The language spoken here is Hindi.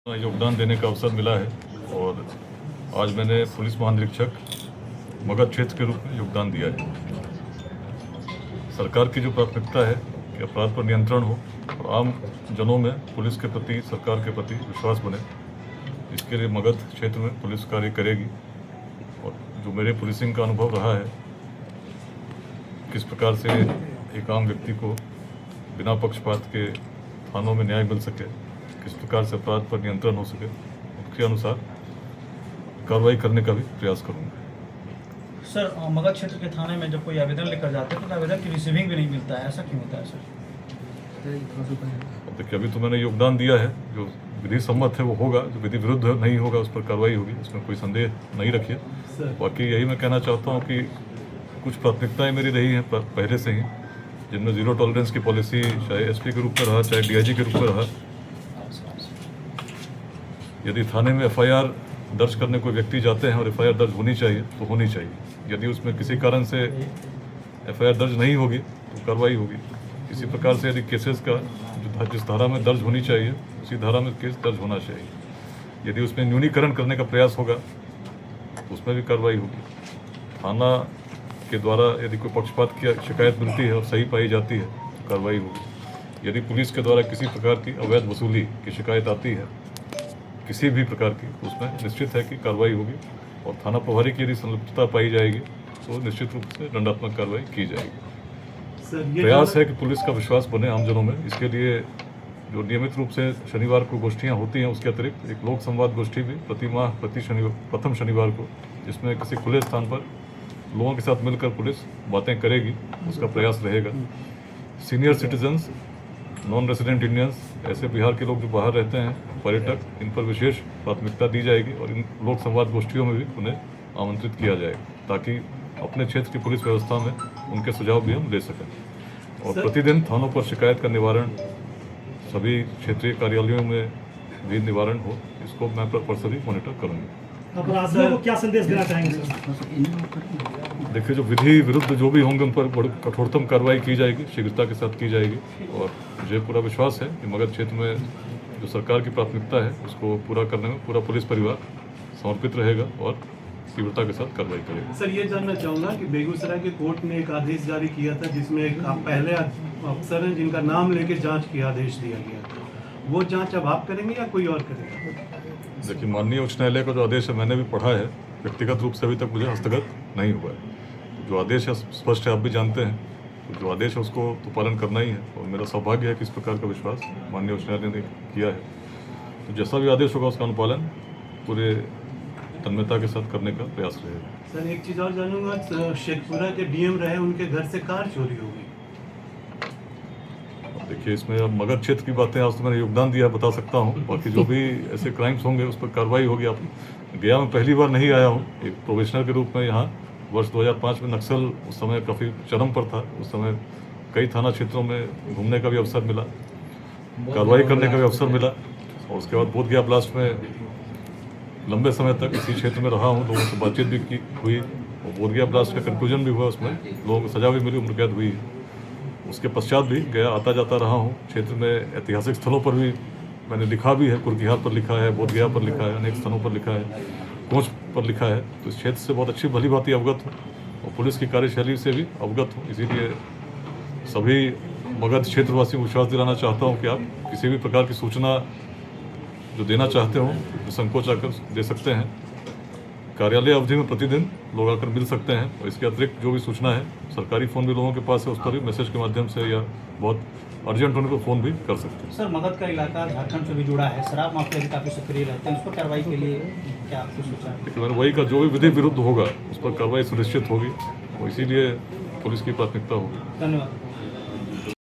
योगदान देने का अवसर मिला है और आज मैंने पुलिस महानिरीक्षक मगध क्षेत्र के रूप में योगदान दिया है। सरकार की जो प्राथमिकता है कि अपराध पर नियंत्रण हो और आम जनों में पुलिस के प्रति, सरकार के प्रति विश्वास बने, इसके लिए मगध क्षेत्र में पुलिस कार्य करेगी। और जो मेरे पुलिसिंग का अनुभव रहा है, किस प्रकार से एक आम व्यक्ति को बिना पक्षपात के थानों में न्याय मिल सके, किस प्रकार से अपराध पर नियंत्रण हो सके, उसके अनुसार कार्रवाई करने का भी प्रयास करूंगा। सर, मगध क्षेत्र के थाने में जब कोई आवेदन लेकर जाते हैं तो आवेदन की रिसीविंग भी नहीं मिलता है, ऐसा क्यों होता है सर? देखिए, अभी तो मैंने योगदान दिया है, जो विधि सम्मत है वो होगा, जो विधि विरुद्ध नहीं होगा उस पर कार्रवाई होगी, इसमें कोई संदेह नहीं रखिए। बाकी यही मैं कहना चाहता हूँ कि कुछ प्राथमिकताएं मेरी रही हैं पहले से ही, जिनमें जीरो टॉलरेंस की पॉलिसी चाहे एसपी के रूप में रहा, चाहे डीआईजी के रूप में रहा। यदि थाने में एफआईआर दर्ज करने कोई व्यक्ति जाते हैं और एफआईआर दर्ज होनी चाहिए तो होनी चाहिए। यदि उसमें किसी कारण से एफआईआर दर्ज नहीं होगी तो कार्रवाई होगी। इसी प्रकार से यदि केसेस का जिस धारा में दर्ज होनी चाहिए उसी धारा में केस दर्ज होना चाहिए। यदि उसमें न्यूनीकरण करने का प्रयास होगा तो उसमें भी कार्रवाई होगी। थाना के द्वारा यदि कोई पक्षपात की शिकायत मिलती है और सही पाई जाती है तो कार्रवाई होगी। यदि पुलिस के द्वारा किसी प्रकार की अवैध वसूली की शिकायत आती है किसी भी प्रकार की, उसमें निश्चित है कि कार्रवाई होगी। और थाना प्रभारी की यदि संलिप्तता पाई जाएगी तो निश्चित रूप से दंडात्मक कार्रवाई की जाएगी। प्रयास है कि पुलिस का विश्वास बने आमजनों में। इसके लिए जो नियमित रूप से शनिवार को गोष्ठियाँ होती हैं, उसके अतिरिक्त एक लोक संवाद गोष्ठी भी प्रथम शनिवार को, जिसमें किसी खुले स्थान पर लोगों के साथ मिलकर पुलिस बातें करेगी, उसका प्रयास रहेगा। Senior citizens, non resident Indians, ऐसे बिहार के लोग जो बाहर रहते हैं, पर्यटक, इन पर विशेष प्राथमिकता दी जाएगी और इन लोक संवाद गोष्ठियों में भी उन्हें आमंत्रित किया जाएगा ताकि अपने क्षेत्र की पुलिस व्यवस्था में उनके सुझाव भी हम ले सकें। और प्रतिदिन थानों पर शिकायत का निवारण, सभी क्षेत्रीय कार्यालयों में भी निवारण हो, इसको मैं पर्सनली मॉनिटर करूँगा। अपराधियों को क्या संदेश देना चाहेंगे सर? देखिए, जो विधि विरुद्ध जो भी होंगे उन पर बड़ी कठोरतम कार्रवाई की जाएगी, शीघ्रता के साथ की जाएगी। और मुझे पूरा विश्वास है कि मगध क्षेत्र में जो सरकार की प्राथमिकता है उसको पूरा करने में पूरा पुलिस परिवार समर्पित रहेगा और तीव्रता के साथ कार्रवाई करेगा। सर, ये जानना चाहूँगा कि बेगूसराय के कोर्ट ने एक आदेश जारी किया था जिसमें एक पहले अफसर हैं जिनका नाम लेके जाँच की आदेश दिया गया, वो जाँच अब आप करेंगे या कोई और करेगा? देखिए, माननीय उच्च न्यायालय का जो आदेश है मैंने भी पढ़ा है, व्यक्तिगत रूप से अभी तक मुझे हस्तगत नहीं हुआ है। जो आदेश है स्पष्ट है, आप भी जानते हैं, तो जो आदेश है उसको तो पालन करना ही है। और मेरा सौभाग्य है कि इस प्रकार का विश्वास माननीय उच्च न्यायालय ने किया है। तो जैसा भी आदेश होगा उसका अनुपालन पूरे तन्मयता के साथ करने का प्रयास रहेगा। सर, एक चीज़ और जानूंगा, शेखपुरा के डीएम रहे, उनके घर से कार चोरी हो गई। देखिए, इसमें अब मगध क्षेत्र की बातें, आज तो मैंने योगदान दिया, बता सकता हूँ। बाकी जो भी ऐसे क्राइम्स होंगे उस पर कार्रवाई होगी। आप गया मैं पहली बार नहीं आया हूँ, एक प्रोबेशनर के रूप में यहाँ। वर्ष 2005 में नक्सल उस समय काफ़ी चरम पर था। उस समय कई थाना क्षेत्रों में घूमने का भी अवसर मिला, कार्रवाई करने का भी अवसर मिला। और उसके बाद बोधगया ब्लास्ट में लंबे समय तक इसी क्षेत्र में रहा हूँ, लोगों से बातचीत भी हुई और बोधगया ब्लास्ट का कंक्लूजन भी हुआ, उसमें लोगों को सजा भी मिली, उम्र कैद हुई। उसके पश्चात भी गया आता जाता रहा हूँ। क्षेत्र में ऐतिहासिक स्थलों पर भी मैंने लिखा भी है, कुरकिहार पर लिखा है, बोधगया पर लिखा है, अनेक स्थानों पर लिखा है, कोच पर लिखा है। तो इस क्षेत्र से बहुत अच्छी भली भांति अवगत हूँ और पुलिस की कार्यशैली से भी अवगत हूँ। इसीलिए सभी मगध क्षेत्रवासियों को विश्वास दिलाना चाहता हूँ कि आप किसी भी प्रकार की सूचना जो देना चाहते हो तो संकोच आकर दे सकते हैं। कार्यालय अवधि में प्रतिदिन लोग आकर मिल सकते हैं। और इसके अतिरिक्त जो भी सूचना है, सरकारी फ़ोन भी लोगों के पास है, उस पर भी मैसेज के माध्यम से या बहुत अर्जेंट होने पर फ़ोन भी कर सकते हैं। सर, मगध का इलाका झारखंड से भी जुड़ा है, शराब माफिया भी काफ़ी सक्रिय रहते हैं, उस पर कार्रवाई के लिए क्या आपको सोचा है? लेकिन वही का जो भी विधि विरुद्ध होगा उस पर कार्रवाई सुनिश्चित होगी और इसीलिए पुलिस की प्राथमिकता होगी। धन्यवाद।